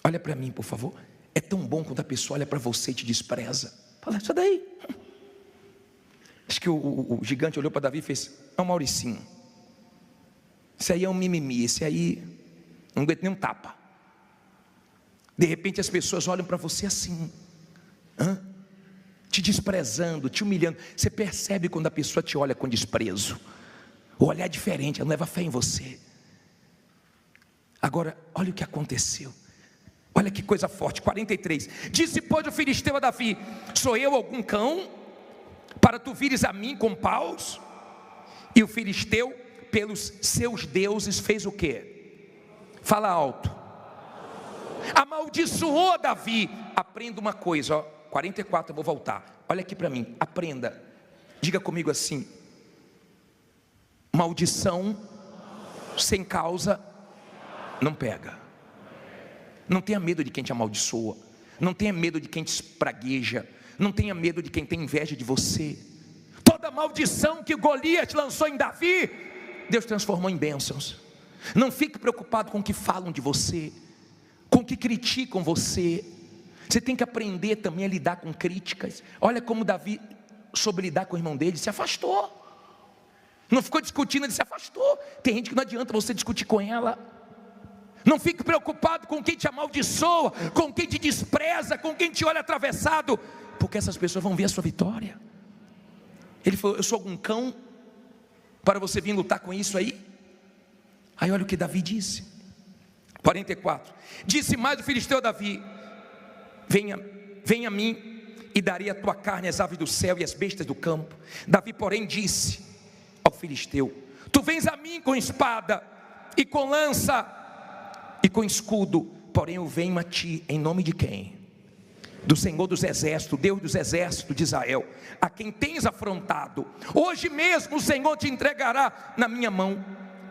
Olha para mim, por favor. É tão bom quando a pessoa olha para você e te despreza. Fala, isso daí. Acho que o gigante olhou para Davi e fez, é um Mauricinho. Esse aí é um mimimi, esse aí não aguenta nem um tapa. De repente as pessoas olham para você assim, te desprezando, te humilhando. Você percebe quando a pessoa te olha com desprezo. O olhar é diferente, ela não leva fé em você. Agora, olha o que aconteceu. Olha que coisa forte, 43. Disse, pois, o filisteu a Davi, sou eu algum cão, para tu vires a mim com paus? E o filisteu, pelos seus deuses, fez o quê? Fala alto. Amaldiçoou Davi. Aprenda uma coisa, ó, 44, eu vou voltar. Olha aqui para mim, aprenda. Diga comigo assim: maldição sem causa não pega. Não tenha medo de quem te amaldiçoa, não tenha medo de quem te espragueja, não tenha medo de quem tem inveja de você. Toda maldição que Golias lançou em Davi, Deus transformou em bênçãos. Não fique preocupado com o que falam de você, com o que criticam você. Você tem que aprender também a lidar com críticas. Olha como Davi soube lidar com o irmão dele, se afastou. Não ficou discutindo, ele se afastou. Tem gente que não adianta você discutir com ela. Não fique preocupado com quem te amaldiçoa, com quem te despreza, com quem te olha atravessado, porque essas pessoas vão ver a sua vitória. Ele falou: eu sou algum cão para você vir lutar com isso aí? Aí olha o que Davi disse, 44. Disse mais o filisteu a Davi: venha a mim e darei a tua carne às aves do céu e às bestas do campo. Davi porém disse ao filisteu: tu vens a mim com espada e com lança e com escudo, porém eu venho a ti em nome de quem? Do Senhor dos exércitos, Deus dos exércitos de Israel, a quem tens afrontado. Hoje mesmo o Senhor te entregará na minha mão,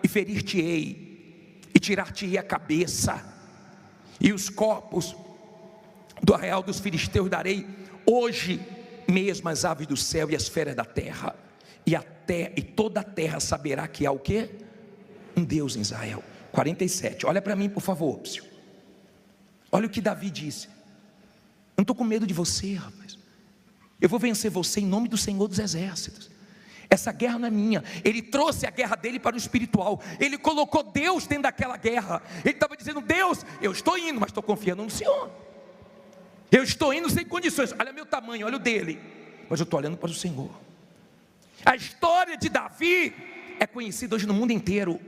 e ferir-te-ei, e tirar-te-ei a cabeça, e os corpos do arraial dos filisteus darei hoje mesmo às aves do céu e às feras da terra, e toda a terra saberá que há o quê? Um Deus em Israel. 47, olha para mim por favor. Olha o que Davi disse: eu não estou com medo de você, rapaz. Eu vou vencer você em nome do Senhor dos exércitos. Essa guerra não é minha. Ele trouxe a guerra dele para o espiritual. Ele colocou Deus dentro daquela guerra. Ele estava dizendo: Deus, eu estou indo, mas estou confiando no Senhor. Eu estou indo sem condições. Olha meu tamanho, olha o dele, mas eu estou olhando para o Senhor. A história de Davi é conhecida hoje no mundo inteiro.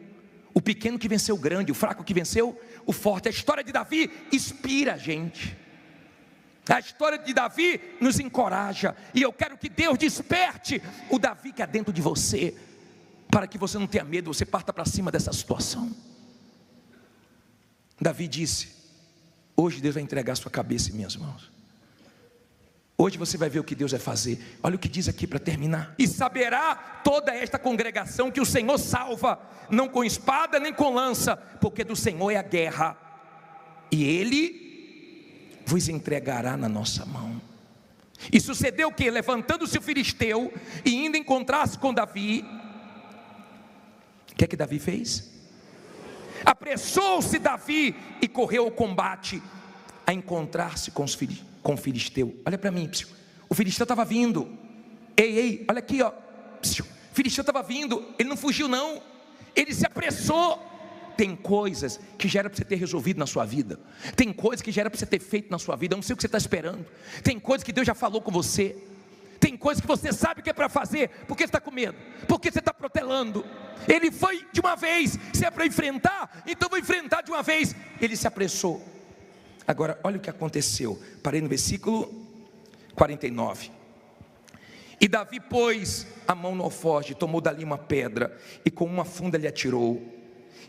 O pequeno que venceu o grande, o fraco que venceu o forte. A história de Davi inspira a gente. A história de Davi nos encoraja. E eu quero que Deus desperte o Davi que é dentro de você, para que você não tenha medo, você parta para cima dessa situação. Davi disse: hoje Deus vai entregar a sua cabeça em minhas mãos. Hoje você vai ver o que Deus vai fazer. Olha o que diz aqui para terminar: e saberá toda esta congregação que o Senhor salva, não com espada nem com lança, porque do Senhor é a guerra, e Ele vos entregará na nossa mão. E sucedeu que, levantando-se o filisteu e indo encontrar-se com Davi, o que é que Davi fez? Apressou-se Davi e correu ao combate, a encontrar-se com o filisteu. Olha para mim, o filisteu estava vindo. Ei, olha aqui, ó. O filisteu estava vindo, ele não fugiu não, ele se apressou. Tem coisas que já era para você ter resolvido na sua vida. Tem coisas que já era para você ter feito na sua vida. Eu não sei o que você está esperando. Tem coisas que Deus já falou com você. Tem coisas que você sabe que é para fazer. Por que você está com medo? Por que você está protelando? Ele foi de uma vez. Se é para enfrentar, então vou enfrentar de uma vez. Ele se apressou. Agora, olha o que aconteceu. Parei no versículo 49. E Davi pôs a mão no alforje, tomou dali uma pedra, e com uma funda lhe atirou,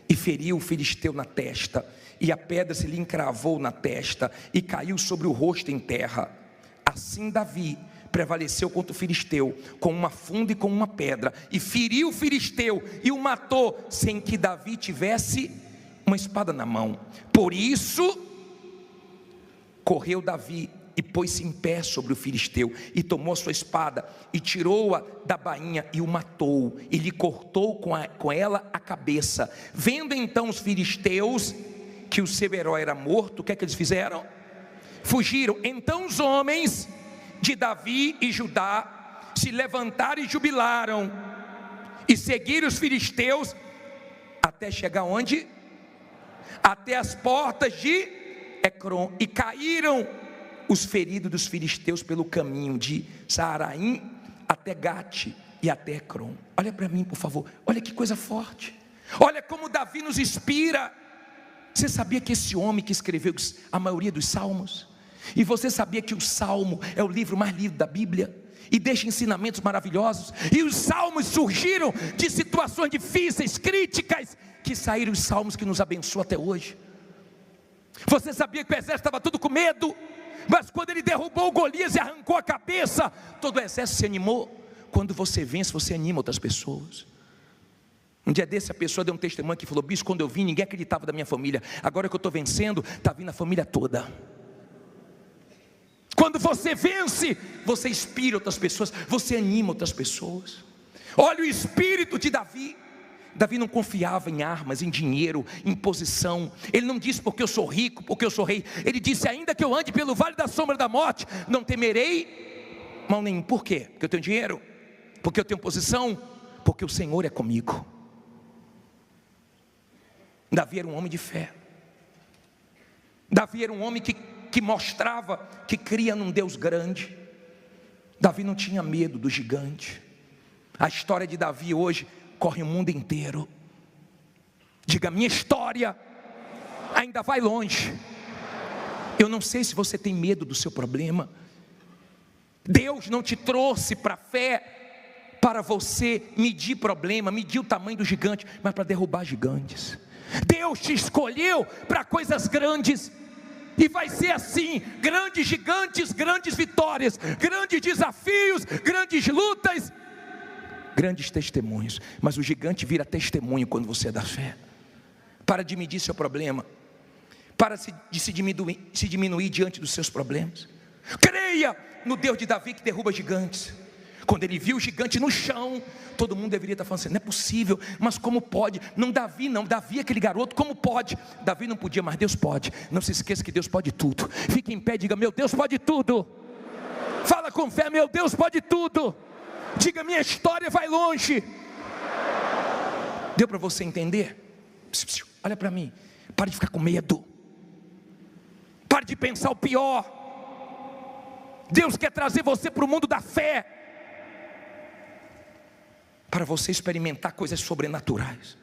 e feriu o filisteu na testa, e a pedra se lhe encravou na testa, e caiu sobre o rosto em terra. Assim Davi prevaleceu contra o filisteu, com uma funda e com uma pedra, e feriu o filisteu, e o matou, sem que Davi tivesse uma espada na mão. Por isso correu Davi e pôs-se em pé sobre o filisteu, e tomou a sua espada, e tirou-a da bainha, e o matou, e lhe cortou com ela a cabeça. Vendo então os filisteus que o seu herói era morto, o que é que eles fizeram? Fugiram. Então os homens de Davi e Judá se levantaram e jubilaram, e seguiram os filisteus, até chegar onde? Até as portas de Ecrom, e caíram os feridos dos filisteus pelo caminho de Saaraim até Gate e até Ecrom. Olha para mim por favor, olha que coisa forte. Olha como Davi nos inspira. Você sabia que esse homem que escreveu a maioria dos salmos, e você sabia que o Salmo é o livro mais lido da Bíblia, e deixa ensinamentos maravilhosos, e os salmos surgiram de situações difíceis, críticas, que saíram os salmos que nos abençoam até hoje. Você sabia que o exército estava tudo com medo, mas quando ele derrubou Golias e arrancou a cabeça, todo o exército se animou. quando você vence, você anima outras pessoas. Um dia desse a pessoa deu um testemunho que falou: bicho, quando eu vim ninguém acreditava da minha família, agora que eu estou vencendo, está vindo a família toda. Quando você vence, você inspira outras pessoas, você anima outras pessoas. Olha o espírito de Davi. Davi não confiava em armas, em dinheiro, em posição. Ele não disse porque eu sou rico, porque eu sou rei. Ele disse: ainda que eu ande pelo vale da sombra da morte, não temerei mal nenhum. Por quê? Porque eu tenho dinheiro, porque eu tenho posição, porque o Senhor é comigo. Davi era um homem de fé. Davi era um homem que mostrava que cria num Deus grande. Davi não tinha medo do gigante. A história de Davi hoje corre o mundo inteiro. Diga: minha história ainda vai longe. Eu não sei se você tem medo do seu problema. Deus não te trouxe para a fé para você medir problema, medir o tamanho do gigante, mas para derrubar gigantes. Deus te escolheu para coisas grandes. E vai ser assim: grandes gigantes, grandes vitórias, grandes desafios, grandes lutas, grandes testemunhos. Mas o gigante vira testemunho quando você é da fé. Para de medir seu problema. Para de se diminuir diante dos seus problemas. Creia no Deus de Davi que derruba gigantes. Quando ele viu o gigante no chão, todo mundo deveria estar falando assim: não é possível, mas como pode? Não Davi não, Davi aquele garoto, como pode? Davi não podia, mas Deus pode. Não se esqueça que Deus pode tudo. Fique em pé e diga: meu Deus pode tudo. Fala com fé: meu Deus pode tudo. Diga: minha história vai longe. Deu para você entender? Olha para mim. Pare de ficar com medo. Pare de pensar o pior. Deus quer trazer você para o mundo da fé, para você experimentar coisas sobrenaturais.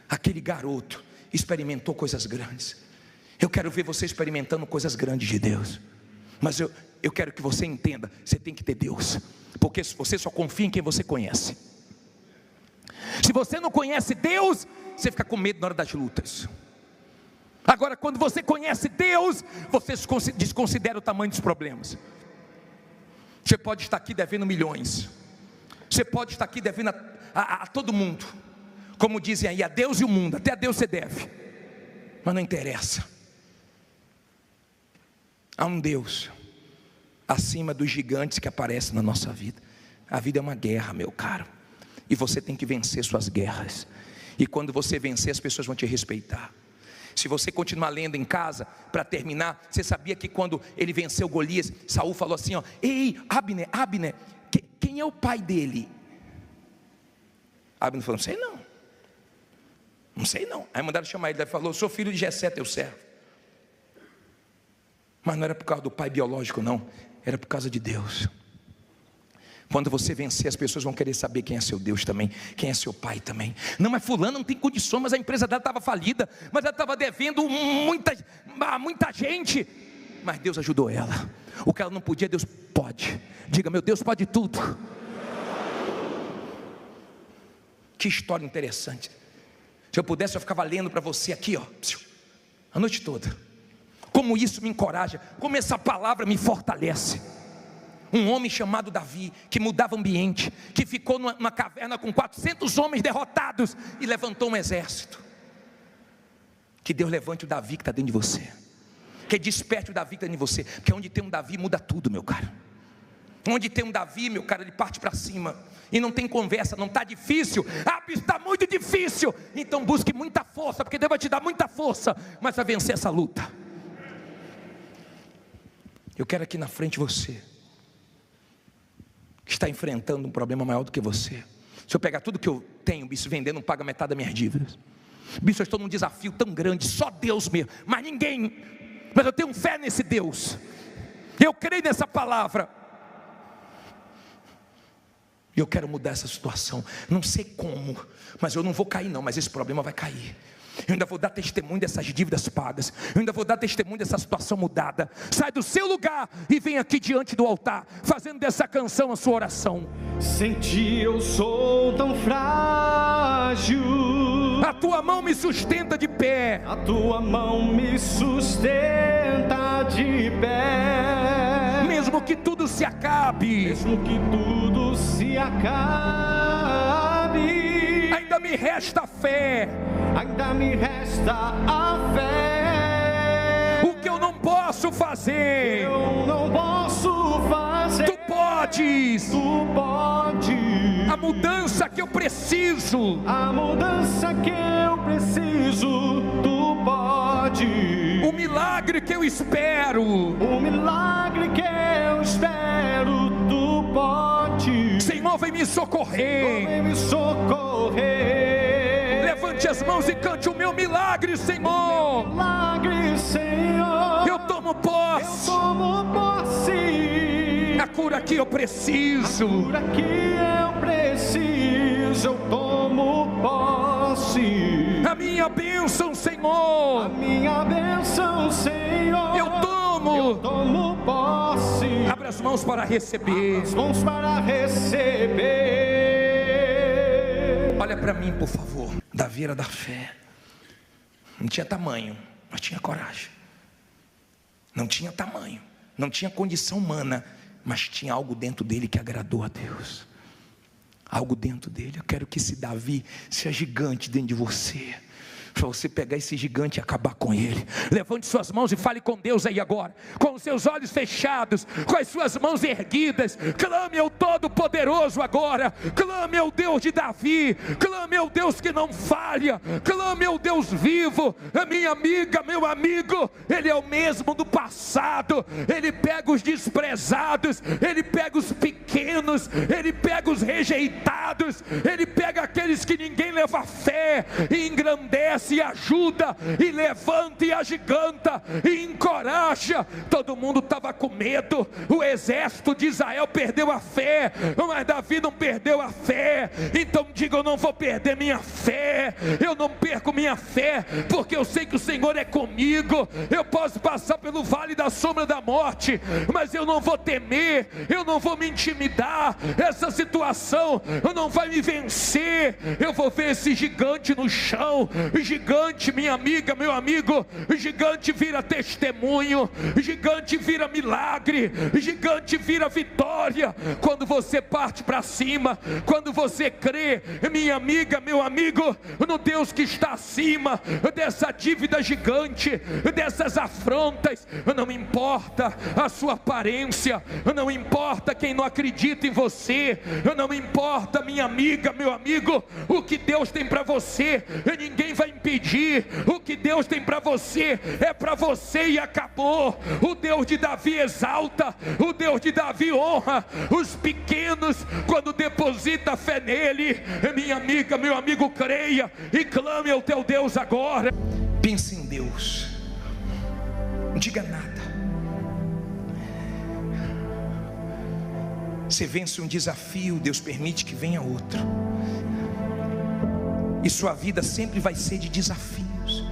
Aquele garoto experimentou coisas grandes. Eu quero ver você experimentando coisas grandes de Deus. Mas eu quero que você entenda: você tem que ter Deus, porque você só confia em quem você conhece. Se você não conhece Deus, você fica com medo na hora das lutas. Agora, quando você conhece Deus, você desconsidera o tamanho dos problemas. Você pode estar aqui devendo milhões. Você pode estar aqui devendo a todo mundo. Como dizem aí, a Deus e o mundo. Até a Deus você deve. Mas não interessa. Há um Deus acima dos gigantes que aparecem na nossa vida. A vida é uma guerra, meu caro. E você tem que vencer suas guerras. E quando você vencer, as pessoas vão te respeitar. Se você continuar lendo em casa, para terminar, você sabia que quando ele venceu Golias, Saul falou assim: ó, ei, Abner, quem é o pai dele? Abner falou: não sei não. Aí mandaram chamar ele, ele falou: sou filho de Jessé, teu servo. Mas não era por causa do pai biológico não, era por causa de Deus. Quando você vencer, as pessoas vão querer saber quem é seu Deus também, quem é seu pai também. Não, mas fulano não tem condições, mas a empresa dela estava falida, mas ela estava devendo muita gente, mas Deus ajudou ela. O que ela não podia, Deus pode. Diga: meu Deus pode tudo. Que história interessante. Se eu pudesse, eu ficava lendo para você aqui, ó, a noite toda. Como isso me encoraja, como essa palavra me fortalece. Um homem chamado Davi, que mudava ambiente, que ficou numa caverna com 400 homens derrotados e levantou um exército. Que Deus levante o Davi que está dentro de você, que desperte o Davi que está dentro de você, porque onde tem um Davi muda tudo, meu cara. Onde tem um Davi, meu cara, ele parte para cima, e não tem conversa. Não está difícil, está muito difícil, então busque muita força, porque Deus vai te dar muita força, mas vai vencer essa luta. Eu quero aqui na frente você, que está enfrentando um problema maior do que você. Se eu pegar tudo que eu tenho, bicho, vender, não paga metade das minhas dívidas. Bicho, eu estou num desafio tão grande, só Deus mesmo, mas ninguém. Mas eu tenho fé nesse Deus, eu creio nessa palavra, e eu quero mudar essa situação. Não sei como, mas eu não vou cair não, mas esse problema vai cair. Eu ainda vou dar testemunho dessas dívidas pagas. Eu ainda vou dar testemunho dessa situação mudada. Sai do seu lugar e vem aqui diante do altar, fazendo dessa canção a sua oração. Sem ti eu sou tão frágil, a tua mão me sustenta de pé. a tua mão me sustenta de pé. Me mesmo que tudo se acabe, mesmo que tudo se acabe, ainda me resta fé. ainda me resta a fé. O que eu não posso fazer, Eu não posso fazer, tu podes. tu pode. A mudança que eu preciso, A mudança que eu preciso, tu pode. o milagre que eu espero, O milagre que eu espero, tu pode. Senhor, vem me socorrer. Vem me socorrer. Levante as mãos e cante o meu milagre, Senhor. Milagre, Senhor. Eu tomo posse. tomo posse. A cura que eu preciso, Cura que eu preciso, eu tomo posse. a minha bênção, Senhor, A minha bênção, Senhor, eu tomo. tomo posse. Abra as mãos para receber. As mãos para receber. Olha para mim, por favor. Davi era da fé. Não tinha tamanho, mas tinha coragem. Não tinha tamanho, não tinha condição humana, mas tinha algo dentro dele que agradou a Deus. Algo dentro dele. Eu quero que esse Davi seja gigante dentro de você, para você pegar esse gigante e acabar com ele. Levante suas mãos e fale com Deus aí agora, com os seus olhos fechados, com as suas mãos erguidas. Clame ao Todo-Poderoso agora. Clame ao Deus de Davi. Clame ao Deus que não falha. Clame ao Deus vivo. A minha amiga, meu amigo, Ele é o mesmo do passado. Ele pega os desprezados, Ele pega os pequenos, Ele pega os rejeitados, Ele pega aqueles que ninguém leva fé e engrandece, e ajuda, e levanta, e agiganta, e encoraja. Todo mundo estava com medo. O exército de Israel perdeu a fé, mas Davi não perdeu a fé. Então diga: eu não vou perder minha fé. Eu não perco minha fé, porque eu sei que o Senhor é comigo. Eu posso passar pelo vale da sombra da morte, mas eu não vou temer, eu não vou me intimidar. Essa situação não vai me vencer. Eu vou ver esse gigante no chão. Gigante, minha amiga, meu amigo, gigante vira testemunho, gigante vira milagre, gigante vira vitória. Quando você parte para cima, quando você crê, minha amiga, meu amigo, no Deus que está acima dessa dívida gigante, dessas afrontas. Não importa a sua aparência, não importa quem não acredita em você, não importa, minha amiga, meu amigo, o que Deus tem para você, ninguém vai impedir. O que Deus tem para você é para você e acabou. O Deus de Davi exalta, o Deus de Davi honra os pequenos quando deposita fé nele. Minha amiga, meu amigo, creia e clame ao teu Deus agora. Pense em Deus, não diga nada. Você vence um desafio, Deus permite que venha outro. E sua vida sempre vai ser de desafios,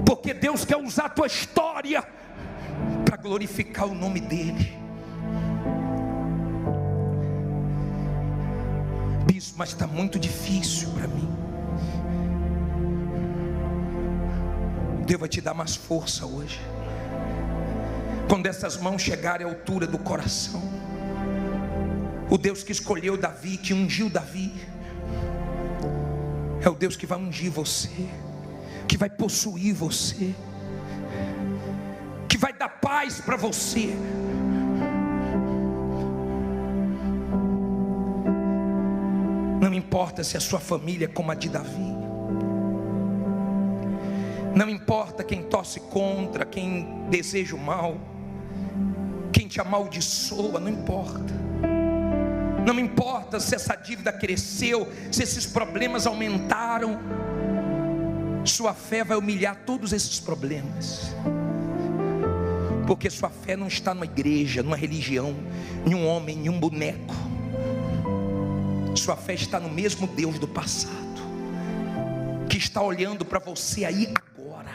porque Deus quer usar a tua história para glorificar o nome dEle. Bispo, mas está muito difícil para mim. Deus vai te dar mais força hoje. Quando essas mãos chegarem à altura do coração, o Deus que escolheu Davi, que ungiu Davi, é o Deus que vai ungir você, que vai possuir você, que vai dar paz para você. Não importa se a sua família é como a de Davi, não importa quem torce contra, quem deseja o mal, quem te amaldiçoa, não importa. Não importa se essa dívida cresceu, se esses problemas aumentaram. Sua fé vai humilhar todos esses problemas, porque sua fé não está numa igreja, numa religião, em um homem, em um boneco. Sua fé está no mesmo Deus do passado, que está olhando para você aí agora.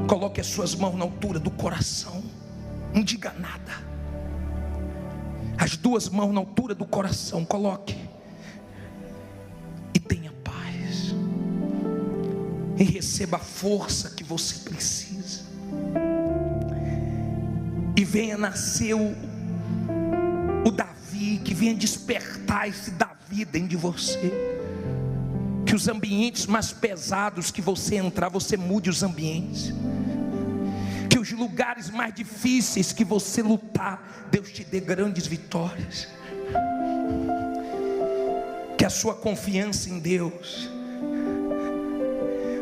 Coloque as suas mãos na altura do coração, não diga nada. As duas mãos na altura do coração, coloque e tenha paz, e receba a força que você precisa. e venha nascer o Davi, que venha despertar esse Davi dentro de você. Que os ambientes mais pesados que você entrar, você mude os ambientes. Que os lugares mais difíceis que você lutar, Deus te dê grandes vitórias. Que a sua confiança em Deus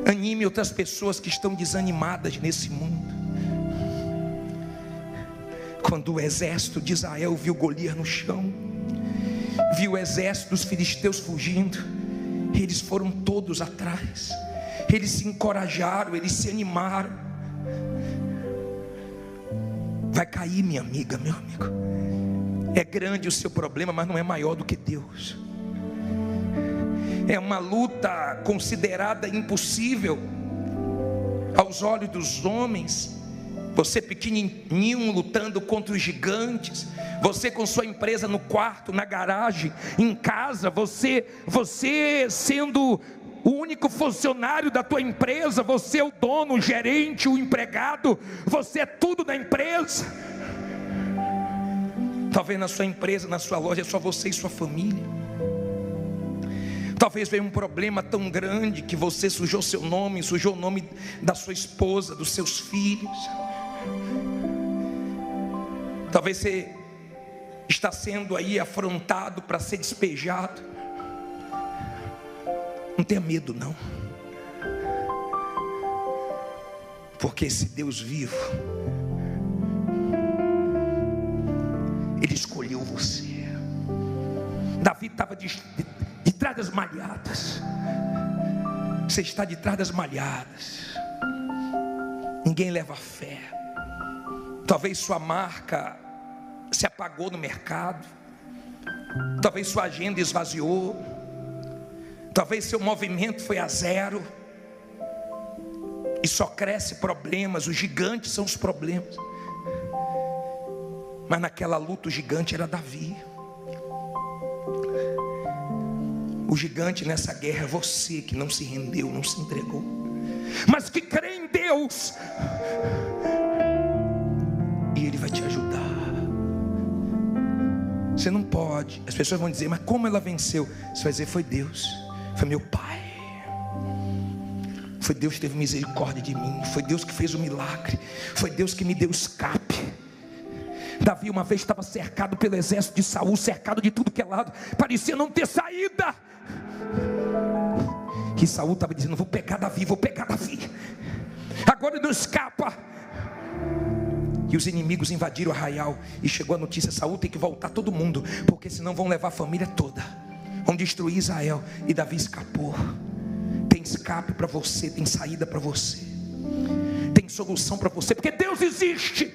anime outras pessoas que estão desanimadas nesse mundo. Quando o exército de Israel viu Golias no chão, viu o exército dos filisteus fugindo, eles foram todos atrás. Eles se encorajaram, eles se animaram. Vai cair, minha amiga, meu amigo. É grande o seu problema, mas não é maior do que Deus. É uma luta considerada impossível aos olhos dos homens. Você pequenininho lutando contra os gigantes. Você com sua empresa no quarto, na garagem, em casa. Você sendo o único funcionário da tua empresa. Você é o dono, o gerente, o empregado. Você é tudo na empresa. Talvez na sua empresa, na sua loja, é só você e sua família. Talvez venha um problema tão grande que você sujou seu nome, sujou o nome da sua esposa, dos seus filhos. Talvez você está sendo aí afrontado para ser despejado. Não tenha medo não, porque esse Deus vivo, Ele escolheu você. Davi estava de trás das malhadas. Você está de trás das malhadas. Ninguém leva fé. Talvez sua marca se apagou no mercado. Talvez sua agenda esvaziou. Talvez seu movimento foi a zero. E só cresce problemas. Os gigantes são os problemas. Mas naquela luta o gigante era Davi. O gigante nessa guerra é você que não se rendeu, não se entregou, mas que crê em Deus. E Ele vai te ajudar. Você não pode. As pessoas vão dizer, mas como ela venceu? Você vai dizer, foi Deus. Foi meu Pai. Foi Deus que teve misericórdia de mim. Foi Deus que fez o milagre. Foi Deus que me deu escape. Davi uma vez estava cercado pelo exército de Saul, cercado de tudo que é lado, parecia não ter saída. Que Saul estava dizendo, vou pegar Davi, agora ele não escapa. E os inimigos invadiram o arraial, e chegou a notícia, Saul tem que voltar todo mundo, porque senão vão levar a família toda, vão destruir Israel. E Davi escapou. Tem escape para você, tem saída para você, tem solução para você, porque Deus existe.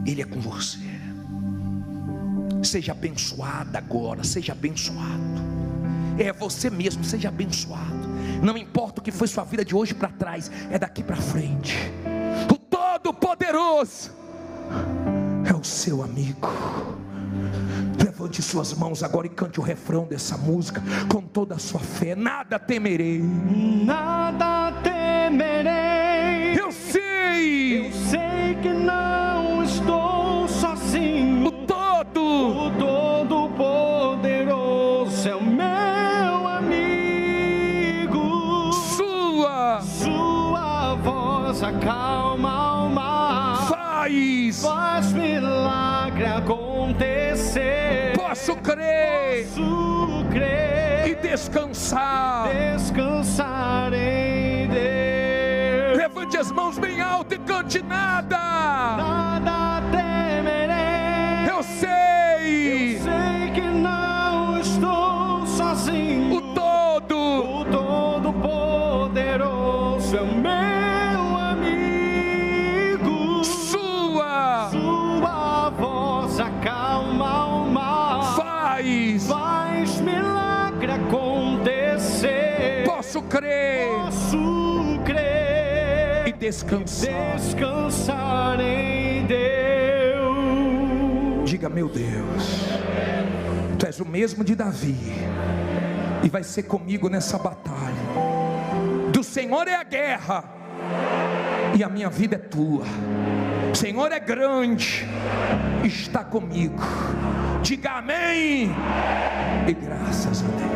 Ele é com você. Seja abençoada agora, seja abençoado. É você mesmo, seja abençoado. Não importa o que foi sua vida de hoje para trás, é daqui para frente. O Todo-Poderoso é o seu amigo. Levante suas mãos agora e cante o refrão dessa música com toda a sua fé. Nada temerei, nada temerei. Eu sei que não estou sozinho. O Todo-Poderoso é o meu amigo. Sua voz acalma o mar. Faz milagre acontecer. Posso crer e descansar em Deus. Levante as mãos bem alto e cante nada temerei. Eu sei que não estou sozinho. O Todo-Poderoso é o meu amigo. Sua voz acalma o mar. Faz milagre acontecer. Posso crer e descansar em Deus. Diga, meu Deus, Tu és o mesmo de Davi e vai ser comigo nessa batalha. Do Senhor é a guerra e a minha vida é Tua. O Senhor é grande, está comigo. Diga amém e graças a Deus.